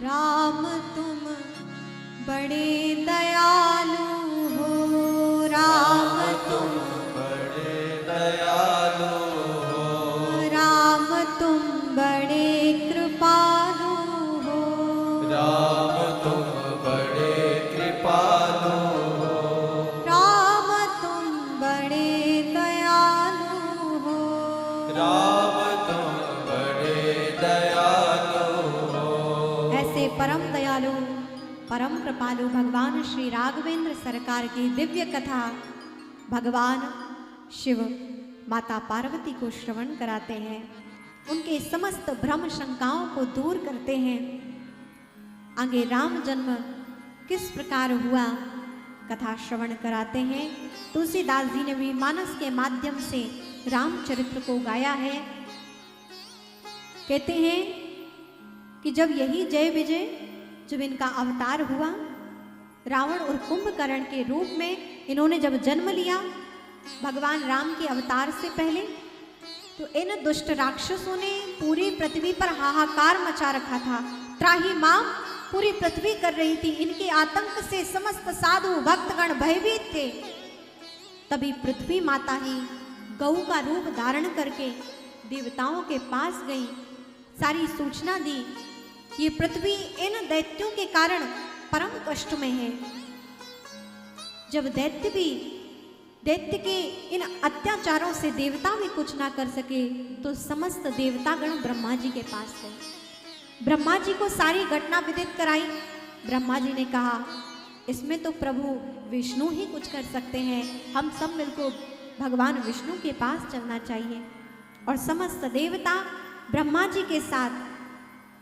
राम तुम बड़े दयालु हो, राम तुम बड़े दयालु हो, राम तुम बड़े कृपालु हो, राम तुम बड़े कृपालु हो, राम तुम बड़े दयालु हो, राम तुम बड़े दयालु हो। ऐसे परम दयालु परम कृपालु भगवान श्री राघवेंद्र सरकार की दिव्य कथा भगवान शिव माता पार्वती को श्रवण कराते हैं, उनके समस्त भ्रम शंकाओं को दूर करते हैं। आगे राम जन्म किस प्रकार हुआ कथा श्रवण कराते हैं। तुलसीदास जी ने भी मानस के माध्यम से रामचरित्र को गाया है। कहते हैं कि जब यही जय विजय जब इनका अवतार हुआ, रावण और कुंभकर्ण के रूप में इन्होंने जब जन्म लिया भगवान राम के अवतार से पहले, तो इन दुष्ट राक्षसों ने पूरी पृथ्वी पर हाहाकार मचा रखा था। त्राही माम पूरी पृथ्वी कर रही थी। इनके आतंक से समस्त साधु भक्तगण भयभीत थे। तभी पृथ्वी माता ही गौ का रूप धारण करके देवताओं के पास गई, सारी सूचना दी ये पृथ्वी इन दैत्यों के कारण परम कष्ट में है। जब दैत्य के इन अत्याचारों से देवता भी कुछ ना कर सके, तो समस्त देवतागण ब्रह्मा जी के पास गए। ब्रह्मा जी को सारी घटना विदित कराई। ब्रह्मा जी ने कहा इसमें तो प्रभु विष्णु ही कुछ कर सकते हैं, हम सब मिलकर भगवान विष्णु के पास चलना चाहिए। और समस्त देवता ब्रह्मा जी के साथ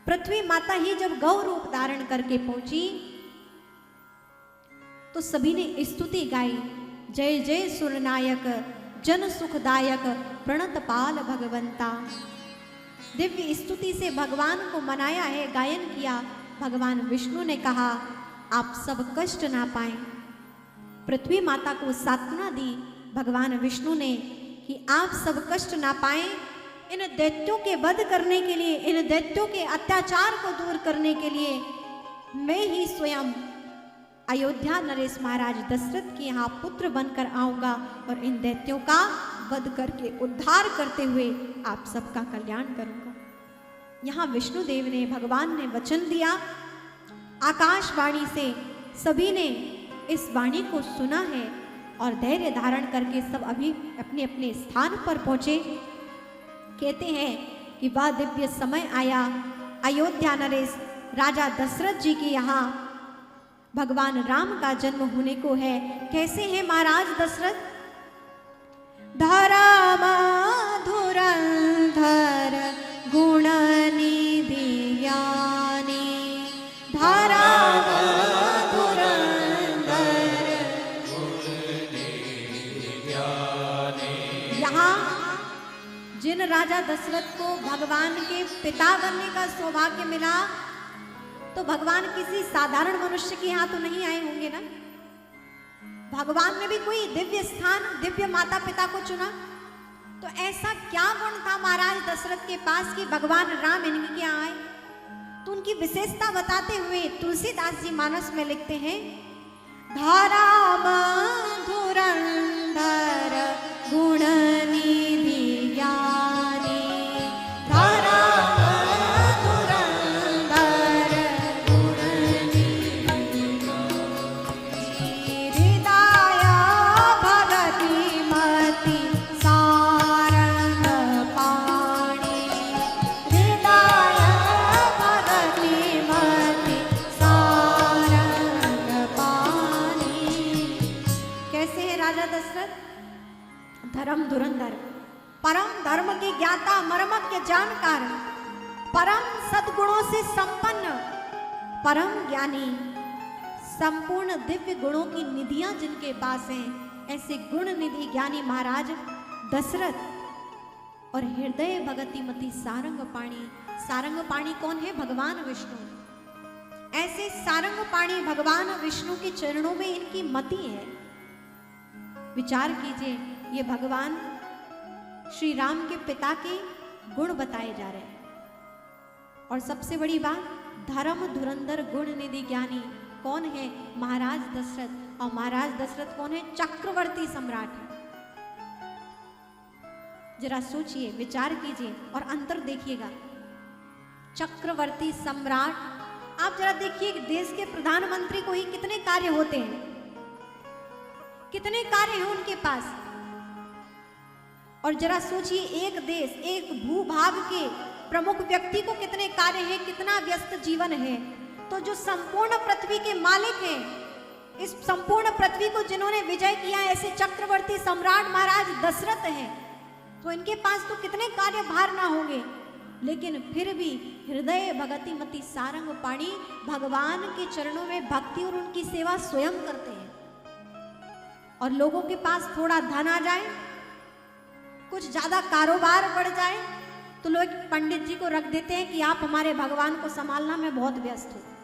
पृथ्वी माता ही जब गौ रूप धारण करके पहुंची, तो सभी ने स्तुति गाई। जय जय सुरनायक जन सुखदायक प्रणत पाल भगवंता। दिव्य स्तुति से भगवान को मनाया है, गायन किया। भगवान विष्णु ने कहा आप सब कष्ट ना पाएं। पृथ्वी माता को सांत्वना दी भगवान विष्णु ने कि आप सब कष्ट ना पाएं। इन दैत्यों के वध करने के लिए, इन दैत्यों के अत्याचार को दूर करने के लिए मैं ही स्वयं अयोध्या नरेश महाराज दशरथ के यहाँ पुत्र बनकर आऊंगा और इन दैत्यों का वध करके उद्धार करते हुए आप सबका कल्याण करूंगा। यहाँ विष्णुदेव ने, भगवान ने वचन दिया। आकाशवाणी से सभी ने इस वाणी को सुना है और धैर्य धारण करके सब अभी अपने अपने स्थान पर पहुंचे। कहते हैं कि वह दिव्य समय आया, अयोध्या नरेश राजा दशरथ जी के यहाँ भगवान राम का जन्म होने को है। कैसे हैं महाराज दशरथ? धर्म धुरंधर गुण निधि ज्ञानी, धर्म धुरंधर यहाँ जिन राजा दशरथ को भगवान के पिता बनने का सौभाग्य मिला, तो भगवान किसी साधारण मनुष्य के यहाँ तो नहीं आए होंगे ना। भगवान ने भी कोई दिव्य स्थान, दिव्य माता पिता को चुना। तो ऐसा क्या गुण था महाराज दशरथ के पास कि भगवान राम इनके यहाँ आए? तो उनकी विशेषता बताते हुए तुलसीदास जी मानस में लिखते हैं, धर्म धुरंधर गुण निधि ज्ञानी, धर्म धुरंधर, परम धर्म के ज्ञाता, मर्मज्ञ जानकार, परम सद्गुणों से संपन्न, परम ज्ञानी, संपूर्ण दिव्य गुणों की निधियां जिनके पास हैं, ऐसे गुण निधि ज्ञानी महाराज दशरथ। और हृदय भगति मति सारंग पाणी, सारंग पाणी कौन है? भगवान विष्णु। ऐसे सारंग पाणी भगवान विष्णु के चरणों में इनकी मति है। विचार कीजिए, ये भगवान श्री राम के पिता के गुण बताए जा रहे हैं। और सबसे बड़ी बात, धर्म धुरंधर गुण निधि ज्ञानी कौन है? महाराज दशरथ। और महाराज दशरथ कौन है? चक्रवर्ती सम्राट है। जरा सोचिए, विचार कीजिए और अंतर देखिएगा। चक्रवर्ती सम्राट, आप जरा देखिए देश के प्रधानमंत्री को ही कितने कार्य होते हैं, कितने कार्य हैं उनके पास। और जरा सोचिए एक देश, एक भूभाग के प्रमुख व्यक्ति को कितने कार्य हैं, कितना व्यस्त जीवन है। तो जो संपूर्ण पृथ्वी के मालिक हैं, इस संपूर्ण पृथ्वी को जिन्होंने विजय किया, ऐसे चक्रवर्ती सम्राट महाराज दशरथ हैं, तो इनके पास तो कितने कार्य भार ना होंगे। लेकिन फिर भी हृदय भगति मति सारंग पाणी, भगवान के चरणों में भक्ति और उनकी सेवा स्वयं करते हैं। और लोगों के पास थोड़ा धन आ जाए, कुछ ज्यादा कारोबार बढ़ जाए, तो लोग पंडित जी को रख देते हैं कि आप हमारे भगवान को संभालना, मैं बहुत व्यस्त हूं।